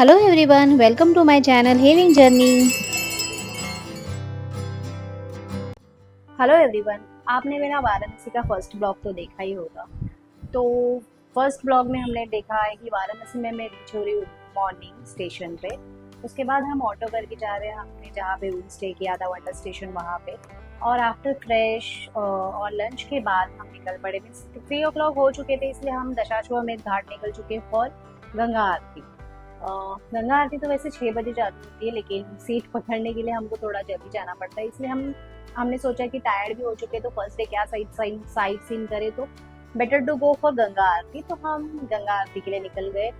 Hello everyone, welcome to my channel Healing Journey. Hello everyone. आपने मेरा वाराणसी का first blog तो देखा ही होगा। तो फर्स्ट ब्लॉग में हमने देखा है कि वाराणसी में मैं रीच हो रही हूँ मॉर्निंग स्टेशन पे। उसके बाद हम ऑटो करके जा रहे हैं हमने जहाँ पे रूम स्टे किया था वंडर स्टेशन वहाँ पे। और आफ्टर फ्रेश और लंच के बाद हम निकल पड़े। मीन्स 3 o'clock हो चुके थे, इसलिए हम दशाश्वमेध घाट निकल चुके फॉर गंगा आरती। गंगा आरती तो वैसे 6 बजे चालू होती है, लेकिन सीट पकड़ने के लिए हमको थोड़ा जल्दी जाना पड़ता है, इसलिए हमने सोचा कि टायर्ड भी हो चुके तो फर्स्ट डे क्या साइट सीन करे, तो better to go for Ganga aarti. तो हम गंगा आरती के लिए निकल गए।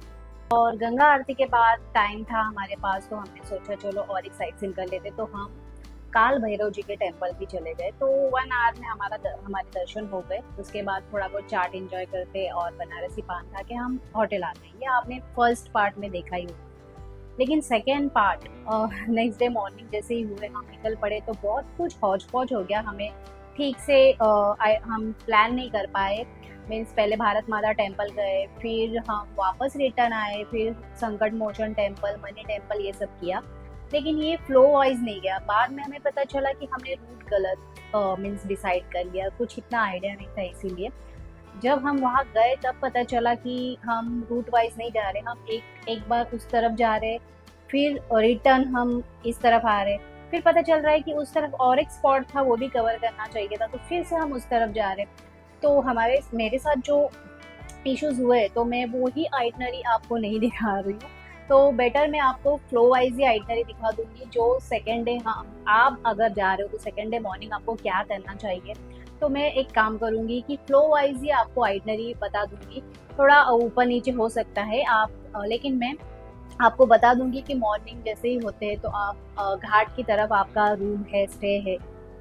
और गंगा आरती के बाद टाइम था हमारे पास, तो हमने सोचा चलो और एक साइट सीन कर लेते। तो हम काल भैरव जी के टेम्पल भी चले गए। तो 1 आवर में हमारे दर्शन हो गए। उसके बाद थोड़ा बहुत चाट एंजॉय करते और बनारसी पान खा के हम होटल आ गए। ये आपने फर्स्ट पार्ट में देखा ही होगा। लेकिन second part next day morning जैसे ही हुए हम निकल पड़े तो बहुत कुछ हौच पौच हो गया। हमें ठीक से हम प्लान नहीं कर पाए। मीन्स पहले भारत माता टेम्पल गए, फिर हम वापस रिटर्न आए, फिर संकट मोचन टेम्पल, मनी टेम्पल, ये सब किया। लेकिन ये फ्लो वाइज नहीं गया। बाद में हमें पता चला कि हमने रूट गलत मीन्स डिसाइड कर लिया, कुछ इतना आइडिया नहीं था। इसीलिए जब हम वहाँ गए तब पता चला कि हम रूट वाइज नहीं जा रहे। हम एक एक बार उस तरफ जा रहे, फिर रिटर्न हम इस तरफ आ रहे। फिर पता चल रहा है कि उस तरफ और एक स्पॉट था, वो भी कवर करना चाहिए था, तो फिर से हम उस तरफ जा रहे। तो हमारे मेरे साथ जो इश्यूज हुए, तो मैं वो ही आइटनरी आपको नहीं दिखा रही हूँ। तो बेटर मैं आपको फ्लो वाइज ही आइटनरी दिखा दूंगी जो सेकेंड डे, हाँ, आप अगर जा रहे हो तो सेकेंड डे मॉर्निंग आपको क्या करना चाहिए। तो मैं एक काम करूंगी कि फ्लो वाइज ही आपको आइटनरी बता दूंगी। थोड़ा ऊपर नीचे हो सकता है आप लेकिन मैं आपको बता दूंगी कि मॉर्निंग जैसे ही होते हैं तो आप घाट की तरफ आपका रूम है, स्टे है,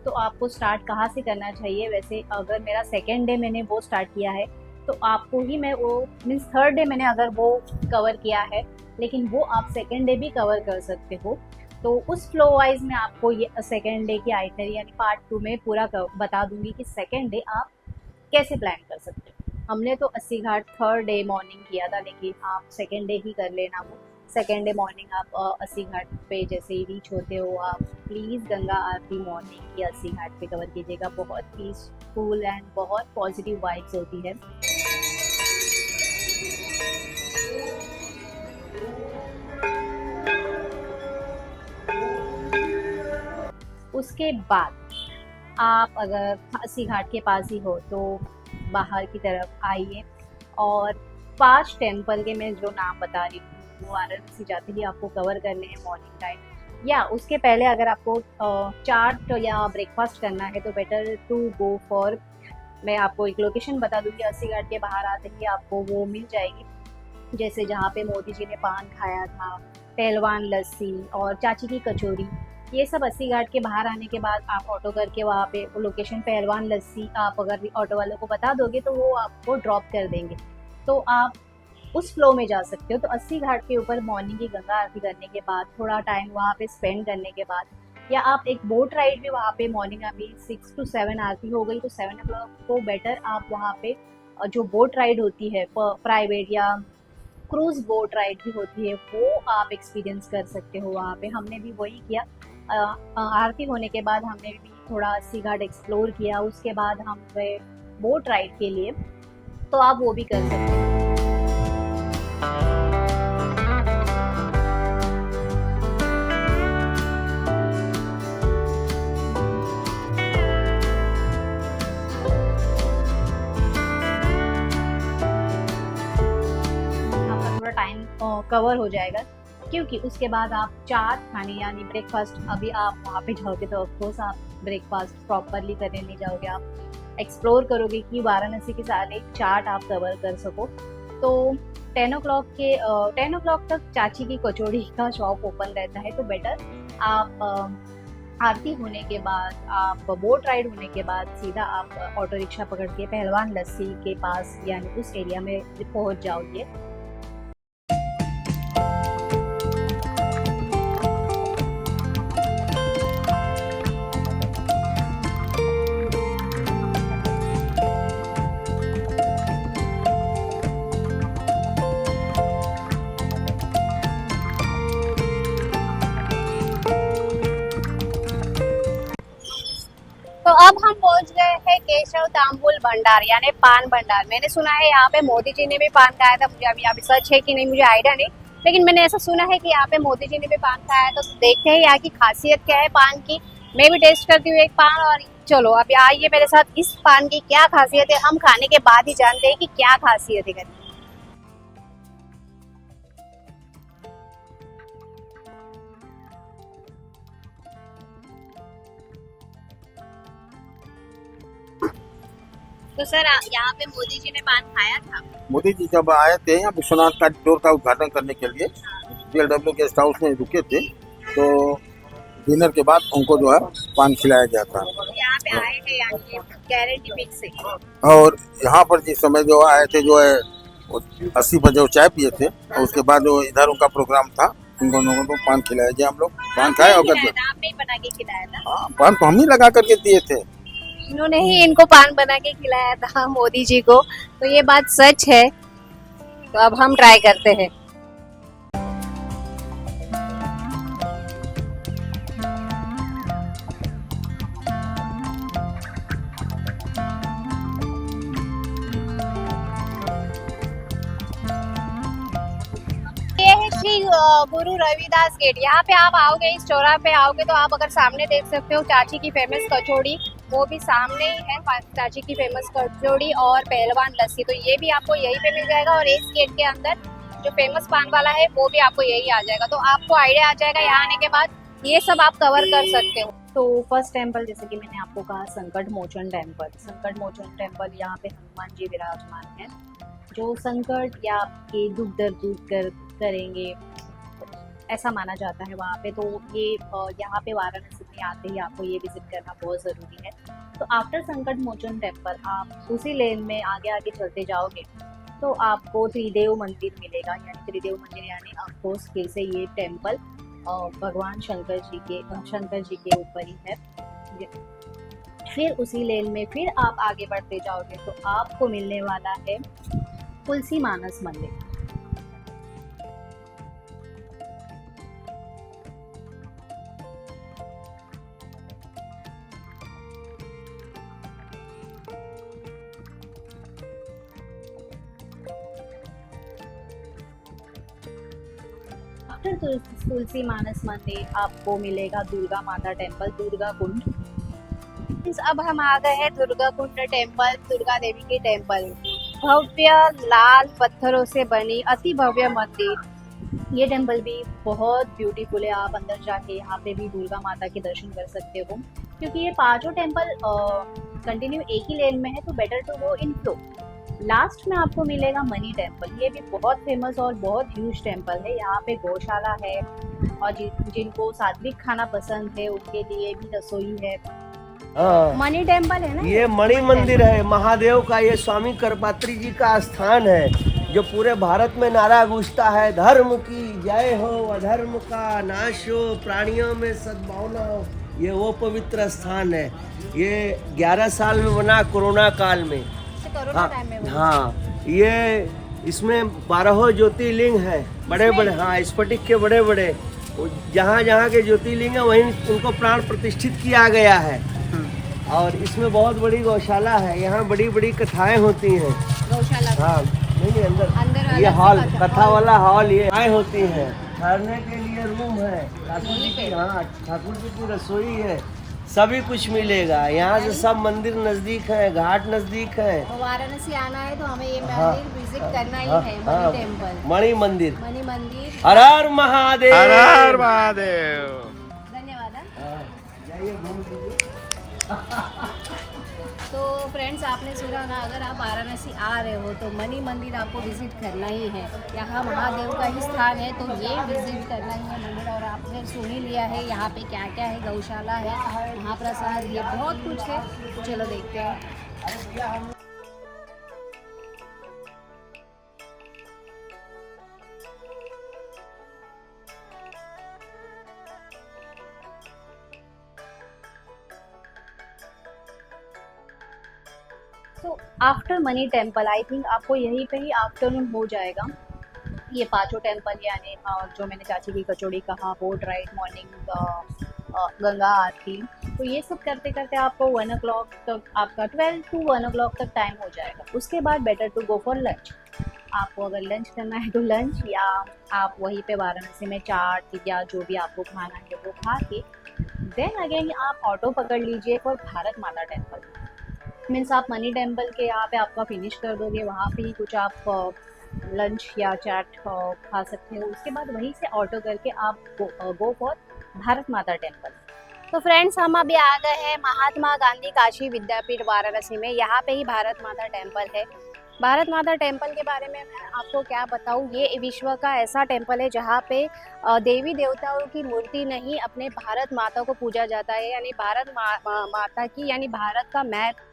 तो आपको स्टार्ट कहाँ से करना चाहिए। वैसे अगर मेरा सेकेंड डे मैंने वो स्टार्ट किया है तो आपको ही मैं वो मीन्स थर्ड डे मैंने अगर वो कवर किया है, लेकिन वो आप सेकेंड डे भी कवर कर सकते हो। तो उस फ्लो वाइज में आपको ये सेकेंड डे की आइटनरी यानी पार्ट 2 में पूरा बता दूंगी कि सेकेंड डे आप कैसे प्लान कर सकते हो। हमने तो 80 घाट थर्ड डे मॉर्निंग किया था, लेकिन आप सेकेंड डे ही कर लेना। वो सेकेंड डे मॉर्निंग आप 80 घाट पे जैसे ही रीच होते हो, आप प्लीज़ गंगा आरती मॉर्निंग की 80 घाट पे कवर कीजिएगा। बहुत पीसफुल एंड बहुत पॉजिटिव वाइब्स होती है। उसके बाद आप अगर 80 घाट के पास ही हो तो बाहर की तरफ आइए। और 5 टेम्पल के मैं जो नाम बता रही हूँ वो वाराणसी जाते ही आपको कवर करने हैं मॉर्निंग टाइम। या उसके पहले अगर आपको चाट या ब्रेकफास्ट करना है तो बेटर टू गो फॉर, मैं आपको एक लोकेशन बता दूंगी। 80 घाट के बाहर आते ही आपको वो मिल जाएगी, जैसे जहाँ पे मोदी जी ने पान खाया था, पहलवान लस्सी और चाची की कचौरी। ये सब 80 घाट के बाहर आने के बाद आप ऑटो करके वहाँ पे लोकेशन पहलवान लस्सी आप अगर ऑटो वालों को बता दोगे तो वो आपको ड्रॉप कर देंगे। तो आप उस फ्लो में जा सकते हो। तो 80 घाट के ऊपर मॉर्निंग की गंगा आरती करने के बाद थोड़ा टाइम वहाँ पे स्पेंड करने के बाद, या आप एक बोट राइड भी वहाँ पे मॉर्निंग अभी 6 to 7 आरती हो गई तो 7 o'clock को बेटर आप वहाँ पे जो बोट राइड होती है प्राइवेट या क्रूज बोट राइड भी होती है, वो आप एक्सपीरियंस कर सकते हो वहाँ पे। हमने भी वही किया। आरती होने के बाद हमने भी थोड़ा 80 घाट एक्सप्लोर किया। उसके बाद हम गए बोट राइड के लिए, तो आप वो भी कर सकते हो। आपका थोड़ा टाइम कवर हो जाएगा, क्योंकि उसके बाद आप चाट खाने यानी ब्रेकफास्ट, अभी आप वहाँ पे जाओगे तो ऑफकोर्स आप ब्रेकफास्ट प्रॉपरली करने नहीं जाओगे। आप एक्सप्लोर करोगे कि वाराणसी के सारे चाट आप कवर कर सको। तो 10 o'clock तक चाची की कचौड़ी का शॉप ओपन रहता है, तो बेटर आप आरती होने के बाद, आप बोट राइड होने के बाद सीधा आप ऑटो रिक्शा पकड़ के पहलवान लस्सी के पास यानी उस एरिया में पहुंच जाओगे। है केशव तांबुल भंडार यानी पान भंडार। मैंने सुना है यहाँ पे मोदी जी ने भी पान खाया था, मुझे अभी अभी सच है कि नहीं मुझे आइडिया नहीं, लेकिन मैंने ऐसा सुना है कि यहाँ पे मोदी जी ने भी पान खाया। तो देखते हैं यहाँ की खासियत क्या है पान की। मैं भी टेस्ट करती हूँ एक पान, और चलो अभी आइए मेरे साथ, इस पान की क्या खासियत है हम खाने के बाद ही जानते हैं कि क्या खासियत है। तो सर यहाँ पे मोदी जी ने पान खाया था? मोदी जी जब आए थे यहाँ विश्वनाथ का स्टोर का उद्घाटन करने के लिए BLW गेस्ट हाउस में रुके थे, तो डिनर के बाद उनको जो है पान खिलाया गया था। यहाँ पे आए हैं यानी गारंटी फिक्स है। और यहाँ पर जिस समय जो आए थे जो है 80 बजे वो चाय पिए थे, और उसके बाद जो इधर उनका प्रोग्राम था, उन दोनों को पान खिलाया गया। हम लोग पान खाए और आपने ही बना के खिलाया था? हाँ, पान तो हम ही लगा करके दिए थे। इन्होंने ही इनको पान बना के खिलाया था मोदी जी को, तो ये बात सच है। तो अब हम ट्राई करते हैं। ये है श्री गुरु रविदास गेट। यहाँ पे आप आओगे, इस चौराहे पे आओगे तो आप अगर सामने देख सकते हो चाची की फेमस कचौड़ी, वो भी सामने ही है, चाची की फेमस कचौड़ी और पहलवान लस्सी, तो ये भी आपको यहीं पे मिल जाएगा। और इस गेट के अंदर जो फेमस पान वाला है वो भी आपको यही आ जाएगा, तो आपको आइडिया आ जाएगा यहाँ आने के बाद ये सब आप कवर कर सकते हो। तो फर्स्ट टेम्पल जैसे कि मैंने आपको कहा संकट मोचन टेम्पल। संकट मोचन टेम्पल यहाँ पे हनुमान जी विराजमान है, जो संकट या आपके दुख दर्द दूर करेंगे ऐसा माना जाता है वहाँ पे। तो ये यहाँ पे वाराणसी में आते ही आपको ये विजिट करना बहुत ज़रूरी है। तो आफ्टर संकट मोचन टेम्पल आप उसी लेन में आगे आगे चलते जाओगे तो आपको त्रिदेव मंदिर मिलेगा, यानी त्रिदेव मंदिर यानी ऑफकोर्स फिर से ये टेम्पल भगवान शंकर जी के ऊपर ही है। फिर उसी लेन में फिर आप आगे बढ़ते जाओगे तो आपको मिलने वाला है तुलसी मानस मंदिर। आफ्टर तुलसी मानस मंदिर आपको मिलेगा दुर्गा माता टेम्पल, दुर्गा कुंड। अब हम आ गए हैं दुर्गा कुंड टेम्पल, दुर्गा देवी के टेम्पल। भव्य लाल पत्थरों से बनी अति भव्य मंदिर। ये टेम्पल भी बहुत ब्यूटीफुल है। आप अंदर जाके यहाँ पे भी दुर्गा माता के दर्शन कर सकते हो, क्योंकि ये पांचों टेम्पल कंटिन्यू एक ही लेन में है, तो better to go in flow. Last में आपको मिलेगा मनी टेम्पल। ये भी बहुत फेमस और बहुत ह्यूज टेम्पल है। यहाँ पे गौशाला है, और जिनको सात्विक खाना पसंद है उनके लिए भी रसोई है। मणि टेम्पल है ना, ये मणि मंदिर है महादेव का। ये स्वामी करपात्री जी का स्थान है, जो पूरे भारत में नारा गूंजता है, धर्म की जय हो, अधर्म का नाश हो, प्राणियों में सद्भावना हो। ये वो पवित्र स्थान है। ये 11 साल में बना, कोरोना काल में। हाँ, ये इसमें 12 ज्योतिर्लिंग है, बड़े बड़े। हाँ, स्फटिक के बड़े बड़े, जहाँ जहाँ के ज्योतिर्लिंग है वहीं उनको प्राण प्रतिष्ठित किया गया है। और इसमें बहुत बड़ी गौशाला है, यहाँ बड़ी बड़ी कथाएं होती हैं। गौशाला? हाँ, नहीं अंदर ये हॉल, कथा वाला हॉल, ये कथाएं होती हैं। ठहरने के लिए रूम है, ठाकुर जी की, हाँ ठाकुर जी की रसोई है, सभी कुछ मिलेगा। यहाँ से सब मंदिर नजदीक है, घाट नजदीक है। वाराणसी आना है तो हमें ये मंदिर विजिट करना ही है, मणि टेम्पल, मणि मंदिर। मणि मंदिर। हर हर महादेव, हर हर महादेव। धन्यवाद। जाइए घूम लीजिए। तो फ्रेंड्स, आपने सुना ना, अगर आप वाराणसी आ रहे हो तो मणि मंदिर आपको विजिट करना ही है। यहाँ महादेव का ही स्थान है, तो ये विजिट करना ही है मंदिर। और आपने सुन ही लिया है यहाँ पे क्या क्या है, गौशाला है, महाप्रसाद, ये बहुत कुछ है। तो चलो देखते हैं। तो after money temple I think आपको यहीं पे ही आफ्टरनून हो जाएगा। ये पांचों टेम्पल यानी जो मैंने चाची की कचौड़ी कहा, boat ride, morning Ganga aarti, तो ये सब करते करते आपको 1 o'clock तक, आपका 12 to 1 o'clock तक टाइम हो जाएगा। उसके बाद better to go for lunch. आपको अगर लंच करना है तो लंच, या आप वहीं पे वाराणसी में चाट या जो भी आपको खाना है वो खा के देन अगेन आप ऑटो पकड़ लीजिए फॉर भारत माता टेम्पल। मीन्स आप मनी टेम्पल के यहाँ पे आपका फिनिश कर दोगे, वहाँ पे ही कुछ आप लंच या चाट खा सकते हो। उसके बाद वहीं से ऑटो करके आप गो फॉर भारत माता टेम्पल। तो फ्रेंड्स, हम अभी आ गए हैं महात्मा गांधी काशी विद्यापीठ वाराणसी में। यहाँ पे ही भारत माता टेम्पल है। भारत माता टेम्पल के बारे में मैं आपको क्या बताऊँ, ये विश्व का ऐसा टेम्पल है जहाँ पे देवी देवताओं की मूर्ति नहीं, अपने भारत माता को पूजा जाता है। यानी भारत माता की, यानी भारत का मैप।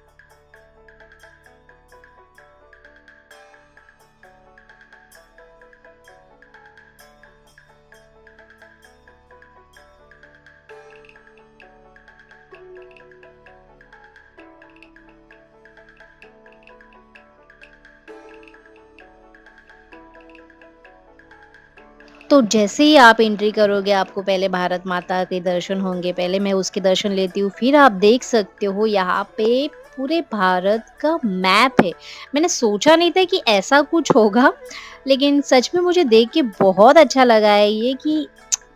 तो जैसे ही आप एंट्री करोगे आपको पहले भारत माता के दर्शन होंगे, पहले मैं उसके दर्शन लेती हूँ, फिर आप देख सकते हो यहाँ पे पूरे भारत का मैप है। मैंने सोचा नहीं था कि ऐसा कुछ होगा, लेकिन सच में मुझे देख के बहुत अच्छा लगा है ये कि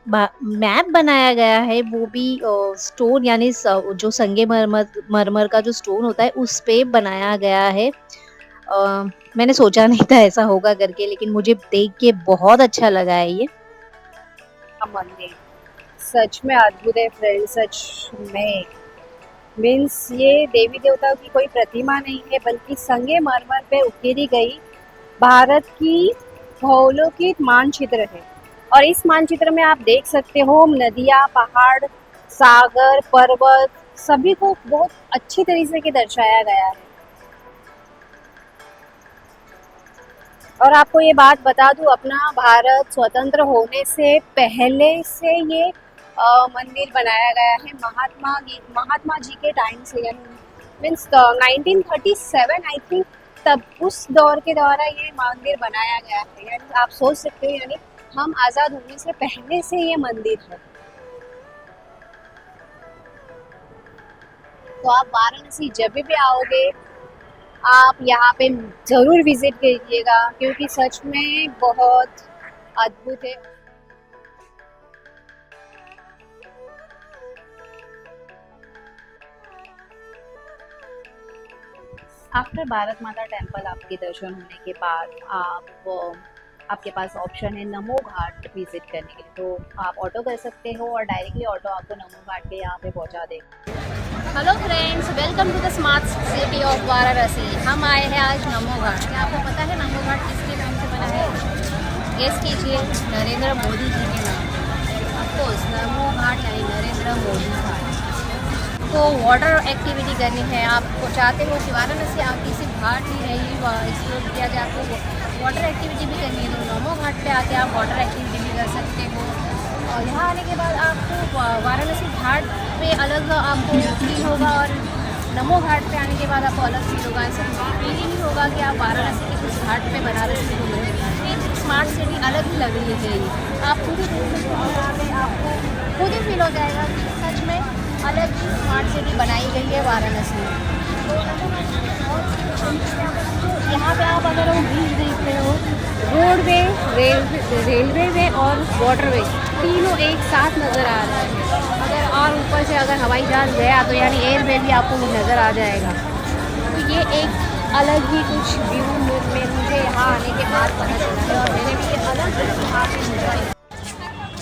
मैप बनाया गया है, वो भी स्टोन यानी जो संगे मरमर मरमर का जो स्टोन होता है उस पे बनाया गया है। मैंने सोचा नहीं था ऐसा होगा करके, लेकिन मुझे देख के बहुत अच्छा लगा है ये। मंदिर सच में अद्भुत है फ्रेंड, सच में। मीन्स ये देवी देवताओं की कोई प्रतिमा नहीं है, बल्कि संगमरमर पे उकेरी गई भारत की भौगोलिक मानचित्र है। और इस मानचित्र में आप देख सकते हो नदियाँ, पहाड़, सागर, पर्वत सभी को बहुत अच्छी तरीके से दर्शाया गया है। और आपको ये बात बता दूं, अपना भारत स्वतंत्र होने से पहले से ये मंदिर बनाया गया है महात्मा जी के टाइम से, यानी मीन्स 1937 आई थिंक, तब उस दौर के द्वारा ये मंदिर बनाया गया है। यानी आप सोच सकते हो, यानी हम आज़ाद होने से पहले से ये मंदिर है। तो आप वाराणसी जब भी आओगे आप यहाँ पे ज़रूर विजिट कीजिएगा, क्योंकि सच में बहुत अद्भुत है। आफ्टर भारत माता टेम्पल आपके दर्शन होने के बाद आपके पास ऑप्शन है नमो घाट विजिट करने के लिए। तो आप ऑटो कर सकते हो और डायरेक्टली ऑटो आपको नमो घाट के यहाँ पे पहुँचा देगा। Hello friends, welcome to the smart city of Varanasi. हम आए हैं आज नमो घाट। क्या आपको पता है नमो घाट किसके नाम से बना है? गेस कीजिए, नरेंद्र मोदी जी के नाम। ऑफकोर्स नमो घाट यानी नरेंद्र मोदी घाट। तो वाटर एक्टिविटी करनी है, आपको चाहते हो कि वाराणसी आपकी सिर्फ घाट ही नहीं एक्सप्लोर किया जाए, आपको वाटर एक्टिविटी भी करनी है, तो नमो घाट पे आके आप वाटर एक्टिविटी भी कर सकते हो। और यहाँ आने के बाद आपको वाराणसी घाट पे अलग आपको फील होगा, और नमो घाट पे आने के बाद आपको अलग फील होगा। ऐसा फील ही नहीं होगा कि आप वाराणसी के कुछ घाट पे बनारस में घूम रहे हैं। स्मार्ट सिटी अलग ही लग रही है ये, आप खुद ही आपको खुद ही फील हो जाएगा कि सच में अलग ही स्मार्ट सिटी बनाई गई है वाराणसी में। तो यहाँ पे आप अगर वो ब्रिज देख रहे हो, रोडवे, रेलवे वे और वाटरवे तीनों एक साथ नज़र आ रहा है। अगर और ऊपर से अगर हवाई जहाज़ गया तो यानी एयरवे भी आपको नज़र आ जाएगा। तो ये एक अलग ही कुछ व्यू में मुझे यहाँ आने के बाद पता चला है, और मैंने भी ये अलग यहाँ पे एंजॉय।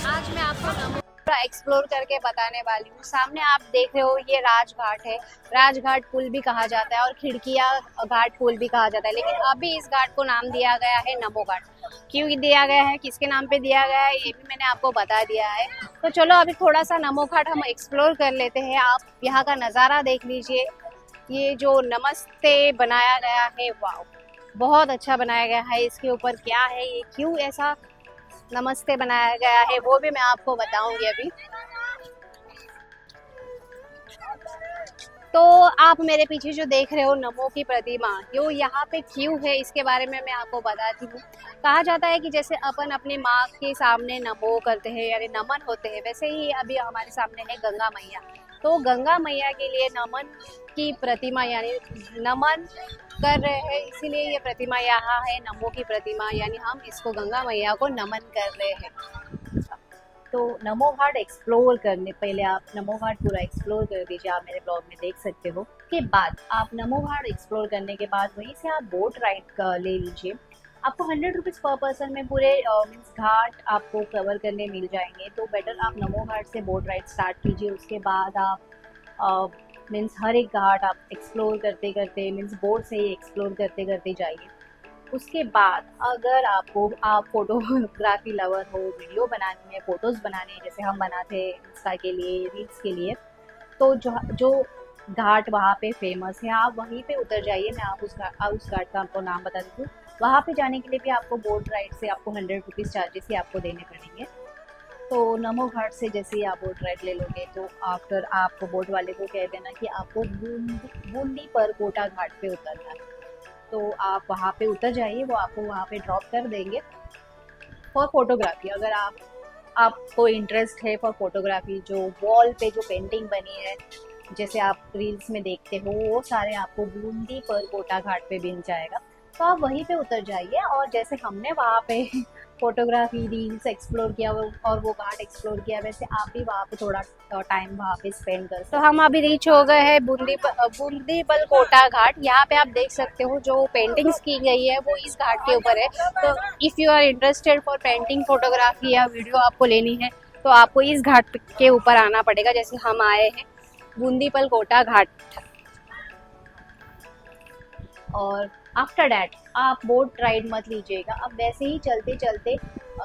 आज मैं आपको एक्सप्लोर करके बताने वाली हूँ। सामने आप देख रहे हो ये राजघाट है, राजघाट पुल भी कहा जाता है और खिड़किया घाट पुल भी कहा जाता है, लेकिन अभी इस घाट को नाम दिया गया है नमो घाट। क्यों दिया गया है, किसके नाम पे दिया गया है, ये भी मैंने आपको बता दिया है। तो चलो अभी थोड़ा सा नमो घाट हम एक्सप्लोर कर लेते हैं। आप यहाँ का नज़ारा देख लीजिए, ये जो नमस्ते बनाया गया है, वाह बहुत अच्छा बनाया गया है। इसके ऊपर क्या है, ये क्यों ऐसा नमस्ते बनाया गया है, वो भी मैं आपको बताऊंगी अभी। तो आप मेरे पीछे जो देख रहे हो नमो की प्रतिमा, यो यहाँ पे क्यों है इसके बारे में मैं आपको बताती हूँ। कहा जाता है कि जैसे अपन अपने माँ के सामने नमो करते हैं यानी नमन होते हैं, वैसे ही अभी हमारे सामने है गंगा मैया। तो गंगा मैया के लिए नमन की प्रतिमा यानी नमन कर रहे हैं, इसीलिए ये प्रतिमा यहाँ है नमो की प्रतिमा, यानी हम इसको गंगा मैया को नमन कर रहे हैं। तो नमो घाट एक्सप्लोर करने पहले आप नमो घाट पूरा एक्सप्लोर कर दीजिए, आप मेरे ब्लॉग में देख सकते हो। के बाद आप नमो घाट एक्सप्लोर करने के बाद वहीं से आप बोट राइड ले लीजिए। आपको 100 रुपीज़ पर पर्सन में पूरे मीन्स घाट आपको कवर करने मिल जाएंगे। तो बेटर आप नमो घाट से बोट राइड स्टार्ट कीजिए, उसके बाद आप मीन्स हर एक घाट आप एक्सप्लोर करते करते मीन्स बोट से ही एक्सप्लोर करते करते जाइए। उसके बाद अगर आप फोटोग्राफी लवर हो, वीडियो बनानी है, फोटोज़ बनाने हैं जैसे हम बनाते हैं इंस्टा के लिए, रील्स के लिए, तो जो जो घाट वहाँ पे फेमस है आप वहीं पे उतर जाइए। मैं आप उस घाट का आपको नाम बता देती हूँ। वहाँ पे जाने के लिए भी आपको बोट राइड से आपको 100 रुपीज़ चार्जेस ही आपको देने पड़ेंगे। तो नमो घाट से जैसे ही आप बोट राइड ले लोगे तो आफ्टर आप बोट वाले को कह देना कि आपको बूंदी पर कोटा घाट पे उतरना है। तो आप वहाँ पे उतर जाइए, वो आपको वहाँ पे ड्रॉप कर देंगे। फॉर फोटोग्राफी अगर आपको इंटरेस्ट है फॉर फोटोग्राफी, जो वॉल पे जो पेंटिंग बनी है जैसे आप रील्स में देखते हो, वो सारे आपको बूंदी पर कोटा घाट पे मिल जाएगा। तो आप वहीं पे उतर जाइए और जैसे हमने वहाँ पे फोटोग्राफी रील्स एक्सप्लोर किया और वो घाट एक्सप्लोर किया, वैसे आप भी वहाँ पे थोड़ा टाइम वहाँ पे स्पेंड कर सकते हो। तो हम अभी रीच हो गए हैं बूंदी बल कोटा घाट। यहाँ पे आप देख सकते हो जो पेंटिंग्स की गई है वो इस घाट के ऊपर है। तो if you are interested for painting photography या वीडियो आपको लेनी है तो आपको इस घाट के ऊपर आना पड़ेगा, जैसे हम आए हैं बूंदीपल कोटा घाट। और आफ्टर डैट आप बोट राइड मत लीजिएगा, अब वैसे ही चलते चलते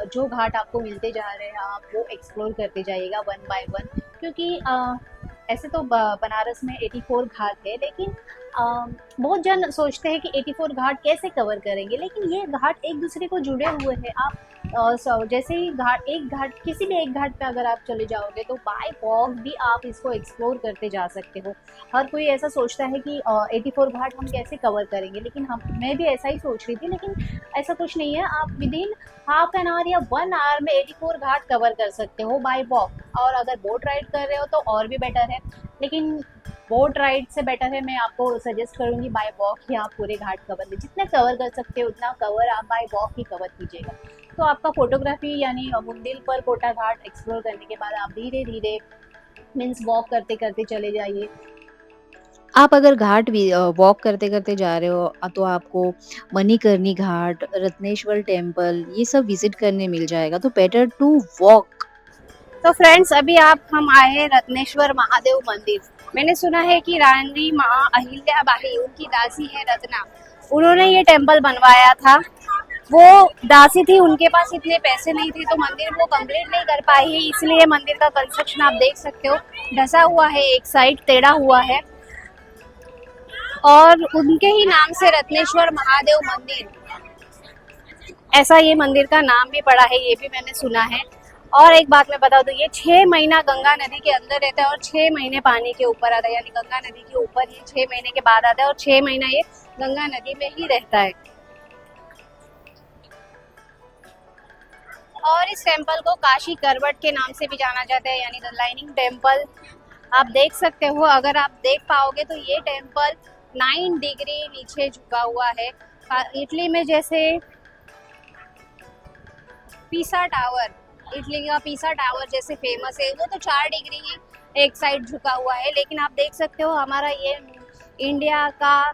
जो घाट आपको मिलते जा रहे हैं आप वो एक्सप्लोर करते जाइएगा वन बाय वन। क्योंकि ऐसे तो बनारस में 84 घाट है, लेकिन बहुत जन सोचते हैं कि 84 घाट कैसे कवर करेंगे, लेकिन ये घाट एक दूसरे को जुड़े हुए हैं। आप जैसे ही घाट किसी भी एक घाट पे अगर आप चले जाओगे तो बाय वॉक भी आप इसको एक्सप्लोर करते जा सकते हो। हर कोई ऐसा सोचता है कि 84 घाट हम कैसे कवर करेंगे, लेकिन मैं भी ऐसा ही सोच रही थी, लेकिन ऐसा कुछ नहीं है। आप विदिन हाफ एन आवर या 1 आवर में 84 घाट कवर कर सकते हो बाय वॉक। और अगर बोट राइड कर रहे हो तो और भी बेटर है, लेकिन बोट राइड से बेटर है मैं आपको सजेस्ट करूंगी बाय वॉक ही आप पूरे घाट कवर कीजिए। जितना कवर कर सकते हो उतना कवर आप बाय वॉक ही कवर कीजिएगा। तो आपका फोटोग्राफी यानी बुंदेल पर कोटा घाट एक्सप्लोर करने के बाद आप धीरे धीरे मीन्स वॉक करते करते चले जाइए। आप अगर घाट भी वॉक करते-करते जा रहे हो तो आपको मणिकर्णी घाट, रत्नेश्वर टेम्पल ये सब विज़िट करने मिल जाएगा, तो बेटर टू वॉक। तो फ्रेंड्स अभी हम आए हैं रत्नेश्वर महादेव मंदिर। मैंने सुना है कि रानी माँ अहिल्याबाई उनकी दासी है रत्ना, उन्होंने ये टेम्पल बनवाया था। वो दासी थी, उनके पास इतने पैसे नहीं थे तो मंदिर वो कंप्लीट नहीं कर पाई है, इसलिए मंदिर का कंस्ट्रक्शन आप देख सकते हो ढसा हुआ है, एक साइड टेढ़ा हुआ है। और उनके ही नाम से रत्नेश्वर महादेव मंदिर, ऐसा ये मंदिर का नाम भी पड़ा है, ये भी मैंने सुना है। और एक बात मैं बता दूं, ये 6 महीना गंगा नदी के अंदर रहता है और 6 महीने पानी के ऊपर आता है, यानी गंगा नदी के ऊपर ये 6 महीने के बाद आता है और 6 महीना ये गंगा नदी में ही रहता है। और इस टेम्पल को काशी करवट के नाम से भी जाना जाता है, यानी द लाइनिंग टेम्पल। आप देख सकते हो, अगर आप देख पाओगे तो ये टेम्पल 9 डिग्री नीचे झुका हुआ है। इटली में जैसे पीसा टावर, इटली का पीसा टावर जैसे फेमस है, वो तो 4 डिग्री ही एक साइड झुका हुआ है, लेकिन आप देख सकते हो हमारा ये इंडिया का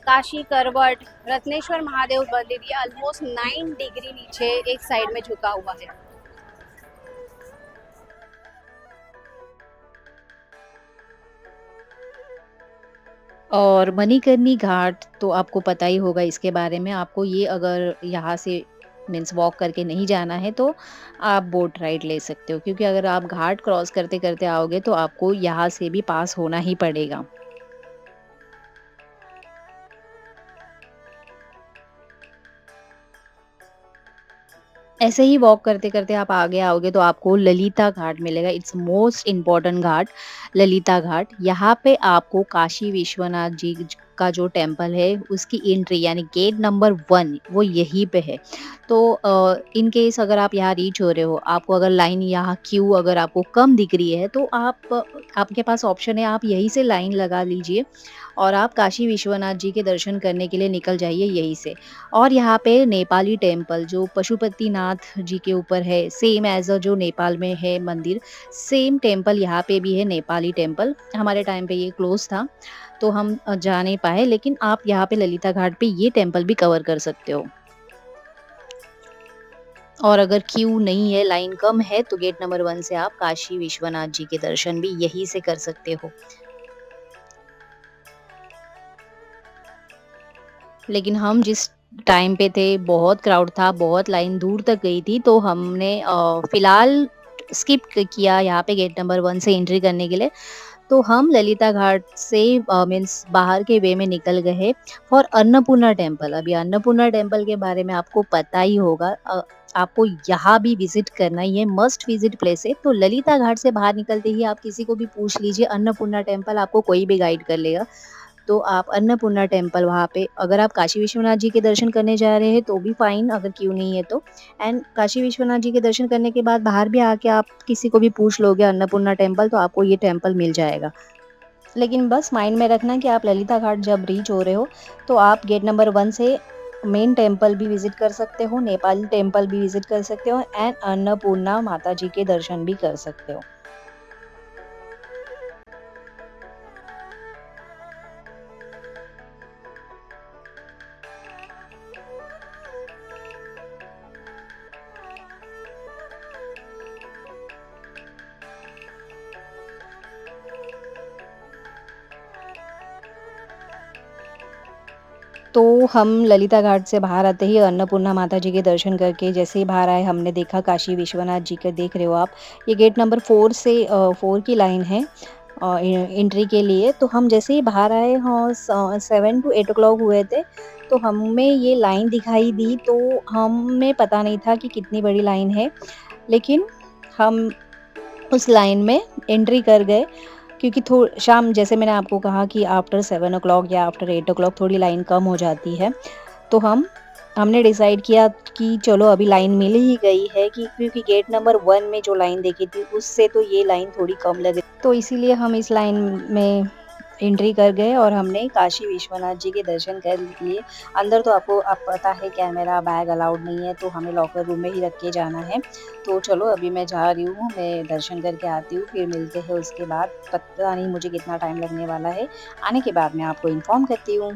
काशी करवट रत्नेश्वर महादेव मंदिर ये ऑलमोस्ट 9 डिग्री नीचे एक साइड में झुका हुआ है। और मणिकर्णी घाट तो आपको पता ही होगा इसके बारे में। आपको ये अगर यहाँ से मीन्स वॉक करके नहीं जाना है तो आप बोट राइड ले सकते हो, क्योंकि अगर आप घाट क्रॉस करते-करते आओगे तो आपको यहाँ से भी पास होना ही पड़ेगा। ऐसे ही वॉक करते-करते आप आगे आओगे तो आपको ललिता घाट मिलेगा। इट्स मोस्ट इम्पोर्टेंट घाट, ललिता घाट। यहाँ पे आपको काशी विश्वनाथ जी का जो टेम्पल है उसकी एंट्री यानी गेट नंबर 1 वो यहीं पे है। तो इन केस अगर आप यहाँ रीच हो रहे हो, आपको अगर लाइन यहाँ क्यू अगर आपको कम दिख रही है तो आपके पास ऑप्शन है आप यहीं से लाइन लगा लीजिए और आप काशी विश्वनाथ जी के दर्शन करने के लिए निकल जाइए यहीं से। और यहाँ पे नेपाली टेम्पल जो पशुपतिनाथ जी के ऊपर है, सेम एज़ जो नेपाल में है मंदिर, सेम टेम्पल यहाँ पे भी है नेपाली टेम्पल। हमारे टाइम पे ये क्लोज़ था, तो हम जा नहीं पाए लेकिन आप यहाँ पे ललिता घाट पे ये टेम्पल भी कवर कर सकते हो। और अगर क्यू नहीं है, लाइन कम है तो गेट नंबर 1 से आप काशी विश्वनाथ जी के दर्शन भी यहीं से कर सकते हो। लेकिन हम जिस टाइम पे थे बहुत क्राउड था, बहुत लाइन दूर तक गई थी तो हमने फिलहाल स्किप किया यहाँ पे गेट नंबर 1 से एंट्री करने के लिए। तो हम ललिता घाट से मीन्स बाहर के वे में निकल गए फॉर अन्नपूर्णा टेम्पल। अभी अन्नपूर्णा टेम्पल के बारे में आपको पता ही होगा। आपको यहाँ भी विजिट करना ही है, मस्ट विजिट प्लेस है। तो ललिता घाट से बाहर निकलते ही आप किसी को भी पूछ लीजिए अन्नपूर्णा टेम्पल, आपको कोई भी गाइड कर लेगा। तो आप अन्नपूर्णा टेम्पल वहाँ पे अगर आप काशी विश्वनाथ जी के दर्शन करने जा रहे हैं तो भी फाइन, अगर क्यों नहीं है तो। एंड काशी विश्वनाथ जी के दर्शन करने के बाद बाहर भी आके आप किसी को भी पूछ लोगे अन्नपूर्णा टेम्पल तो आपको ये टेम्पल मिल जाएगा। लेकिन बस माइंड में रखना कि आप ललिता घाट जब रीच हो रहे हो तो आप गेट नंबर 1 से मेन टेम्पल भी विजिट कर सकते हो, नेपाली टेम्पल भी विजिट कर सकते हो एंड अन्नपूर्णा माता जी के दर्शन भी कर सकते हो। तो हम ललिता घाट से बाहर आते ही अन्नपूर्णा माता जी के दर्शन करके जैसे ही बाहर आए हमने देखा काशी विश्वनाथ जी का, देख रहे हो आप, ये गेट नंबर 4 से 4 की लाइन है एंट्री के लिए। तो हम जैसे ही बाहर आए हाँ 7 टू 8 o'clock हुए थे तो हमें ये लाइन दिखाई दी। तो हमें पता नहीं था कि कितनी बड़ी लाइन है, लेकिन हम उस लाइन में एंट्री कर गए क्योंकि शाम जैसे मैंने आपको कहा कि आफ्टर 7 o'clock या आफ्टर 8 o'clock थोड़ी लाइन कम हो जाती है। तो हमने डिसाइड किया कि चलो अभी लाइन मिल ही गई है कि क्योंकि गेट नंबर 1 में जो लाइन देखी थी उससे तो ये लाइन थोड़ी कम लग रही, तो इसीलिए हम इस लाइन में एंट्री कर गए और हमने काशी विश्वनाथ जी के दर्शन कर लिए। अंदर तो आपको पता है कैमरा बैग अलाउड नहीं है तो हमें लॉकर रूम में ही रख के जाना है। तो चलो अभी मैं जा रही हूँ, मैं दर्शन करके आती हूँ, फिर मिलते हैं उसके बाद। पता नहीं मुझे कितना टाइम लगने वाला है, आने के बाद मैं आपको इन्फॉर्म करती हूँ।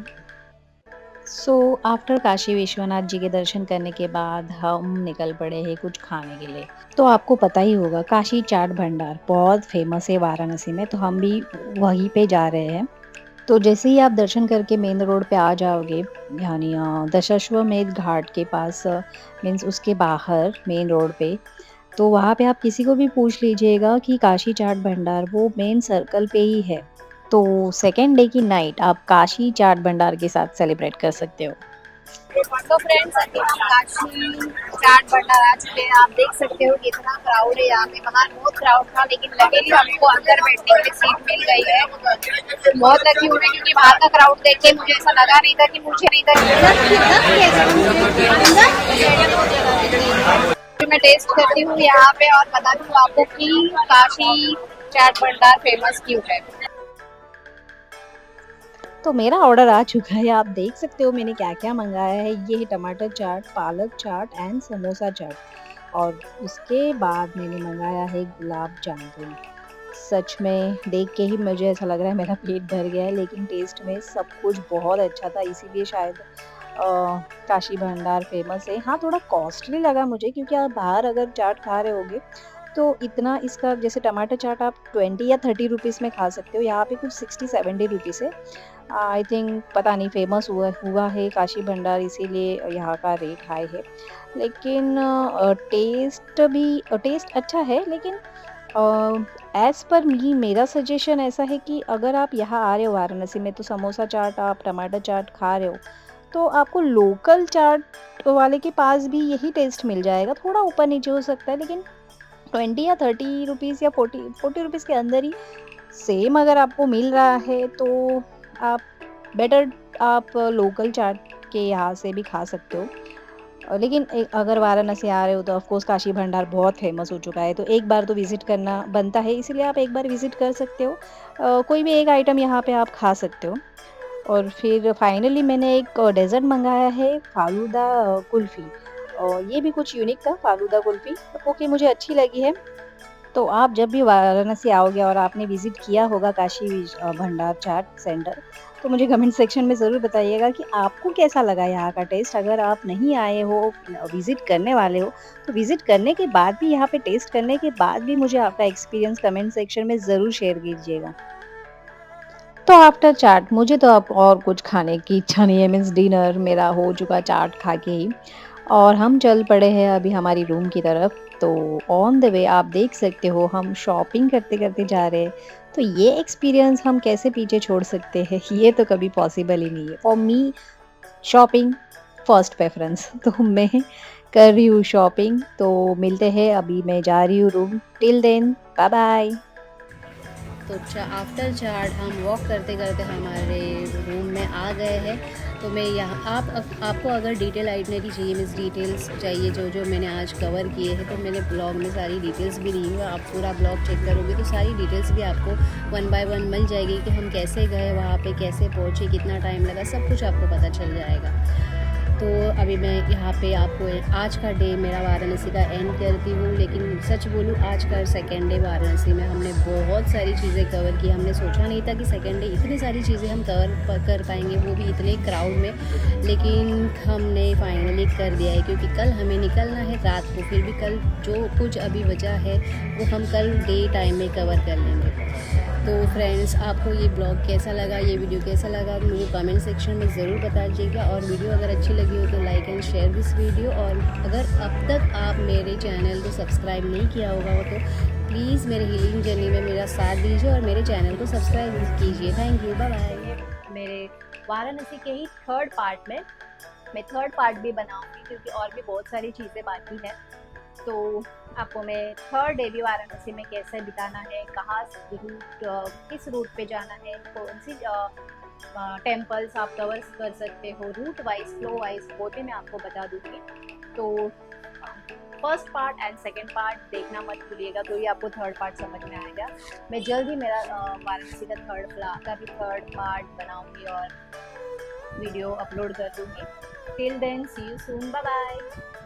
सो आफ्टर काशी विश्वनाथ जी के दर्शन करने के बाद हम निकल पड़े हैं कुछ खाने के लिए। तो आपको पता ही होगा काशी चाट भंडार बहुत फेमस है वाराणसी में, तो हम भी वहीं पे जा रहे हैं। तो जैसे ही आप दर्शन करके मेन रोड पे आ जाओगे यानी दशाश्वमेध घाट के पास मीन्स उसके बाहर मेन रोड पे, तो वहाँ पे आप किसी को भी पूछ लीजिएगा कि काशी चाट भंडार वो मेन सर्कल पे ही है। तो सेकेंड डे की नाइट आप काशी चाट भंडार के साथ सेलिब्रेट कर सकते हो। तो फ्रेंड्स अभी हम काशी चाट भंडार आ चुके हैं। आप देख सकते हो कितना क्राउड है यहाँ पे। बाहर बहुत क्राउड था लेकिन लकीली हमको अंदर बैठने के लिए सीट मिल गई है। बहुत लकी हूँ मैं क्योंकि बाहर का क्राउड देख के मुझे ऐसा लगा नहीं था कि मुझे नहीं था मैं टेस्ट करती हूँ यहाँ पे और बताती हूँ आपको कि काशी चाट भंडार फेमस क्यों है। तो मेरा ऑर्डर आ चुका है, आप देख सकते हो मैंने क्या-क्या मँगाया है। ये है टमाटर चाट, पालक चाट एंड समोसा चाट और उसके बाद मैंने मँगाया है गुलाब जामुन। सच में देख के ही मुझे ऐसा लग रहा है मेरा पेट भर गया है, लेकिन टेस्ट में सब कुछ बहुत अच्छा था, इसीलिए शायद काशी भंडार फेमस है। हाँ, थोड़ा कॉस्टली लगा मुझे क्योंकि आप बाहर अगर चाट खा रहे होगे तो इतना इसका जैसे टमाटर चाट आप 20 या 30 रुपीज़ में खा सकते हो, यहाँ पे कुछ 60-70 रुपीज़ है। आई थिंक पता नहीं फेमस हुआ है काशी भंडार इसीलिए यहाँ का रेट हाई है। लेकिन टेस्ट अच्छा है, लेकिन एज़ पर मी मेरा सजेशन ऐसा है कि अगर आप यहाँ आ रहे हो वाराणसी में तो समोसा चाट आप टमाटर चाट खा रहे हो तो आपको लोकल चाट वाले के पास भी यही टेस्ट मिल जाएगा, थोड़ा ऊपर नीचे हो सकता है, लेकिन 20 या 30 रुपीज़ या 40 रुपीज़ के अंदर ही सेम अगर आपको मिल रहा है, तो आप बेटर आप लोकल चाट के यहाँ से भी खा सकते हो। लेकिन अगर वाराणसी आ रहे हो तो ऑफ कोर्स काशी भंडार बहुत फेमस हो चुका है, तो एक बार तो विज़िट करना बनता है, इसीलिए आप एक बार विज़िट कर सकते हो। कोई भी एक आइटम यहाँ पे आप खा सकते हो। और फिर फाइनली मैंने एक डेज़र्ट मँगाया है, फ़ालूदा कुल्फ़ी, और ये भी कुछ यूनिक था, फ़ालूदा कुल्फ़ी, ओके मुझे अच्छी लगी है। तो आप जब भी वाराणसी आओगे और आपने विज़िट किया होगा काशी भंडार चाट सेंटर, तो मुझे कमेंट सेक्शन में ज़रूर बताइएगा कि आपको कैसा लगा यहाँ का टेस्ट। अगर आप नहीं आए हो, विज़िट करने वाले हो, तो विज़िट करने के बाद भी, यहाँ पे टेस्ट करने के बाद भी मुझे आपका एक्सपीरियंस कमेंट सेक्शन में ज़रूर शेयर कीजिएगा। तो आफ्टर चाट मुझे तो अब और कुछ खाने की इच्छा नहीं है, मीन्स डिनर मेरा हो चुका चाट खा के ही, और हम चल पड़े हैं अभी हमारी रूम की तरफ। तो ऑन द वे आप देख सकते हो हम शॉपिंग करते-करते जा रहे हैं। तो ये एक्सपीरियंस हम कैसे पीछे छोड़ सकते हैं? ये तो कभी पॉसिबल ही नहीं है। For me shopping first preference. तो मैं कर रही हूँ शॉपिंग, तो मिलते हैं, अभी मैं जा रही हूँ room. Till then bye bye. तो आफ्टर चाट हम वॉक करते करते हमारे रूम में आ गए हैं। तो मैं यहाँ आपको अगर डिटेल आइटनरी चाहिए, मीन्स डिटेल्स चाहिए जो जो मैंने आज कवर किए हैं, तो मैंने ब्लॉग में सारी डिटेल्स भी दी हुई है। आप पूरा ब्लॉग चेक करोगे तो सारी डिटेल्स भी आपको 1 बाय 1 मिल जाएगी कि हम कैसे गए वहाँ पे, कैसे पहुँचे, कितना टाइम लगा, सब कुछ आपको पता चल जाएगा। तो अभी मैं यहाँ पे आपको आज का डे मेरा वाराणसी का एंड करती हूँ। लेकिन सच बोलूँ, आज का सेकेंड डे वाराणसी में हमने बहुत सारी चीज़ें कवर की। हमने सोचा नहीं था कि सेकेंड डे इतनी सारी चीज़ें हम कवर कर पाएंगे, वो भी इतने क्राउड में, लेकिन हमने फाइनली कर दिया है, क्योंकि कल हमें निकलना है रात को। फिर भी कल जो कुछ अभी बचा है वो हम कल डे टाइम में कवर कर लेंगे। तो फ्रेंड्स, आपको ये ब्लॉग कैसा लगा, ये वीडियो कैसा लगा, मुझे कमेंट सेक्शन में ज़रूर बता दीजिएगा। और वीडियो अगर अच्छी लगी हो तो like and share this video. और अगर अब तक आप मेरे चैनल को सब्सक्राइब नहीं किया होगा तो प्लीज़ मेरे हीलिंग जर्नी में मेरा साथ दीजिए और मेरे चैनल को सब्सक्राइब कीजिए। Thank you, bye bye. मेरे वाराणसी के ही थर्ड पार्ट में मैं थर्ड पार्ट भी बनाऊंगी, क्योंकि और भी बहुत सारी चीज़ें बाकी है। तो आपको मैं थर्ड डे भी वाराणसी में कैसे बिताना है, कहाँ किस रूट पे जाना है, कौन सी टेम्पल्स आप कवर कर सकते हो, रूट वाइज फ्लो वाइज, वो भी मैं आपको बता दूँगी। तो first part and second part देखना मत भूलिएगा, तो ये आपको थर्ड पार्ट समझ में आएगा। मैं जल्द ही मेरा वाराणसी का थर्ड पार्ट बनाऊंगी और वीडियो अपलोड कर दूँगी। Till then see you soon, bye bye.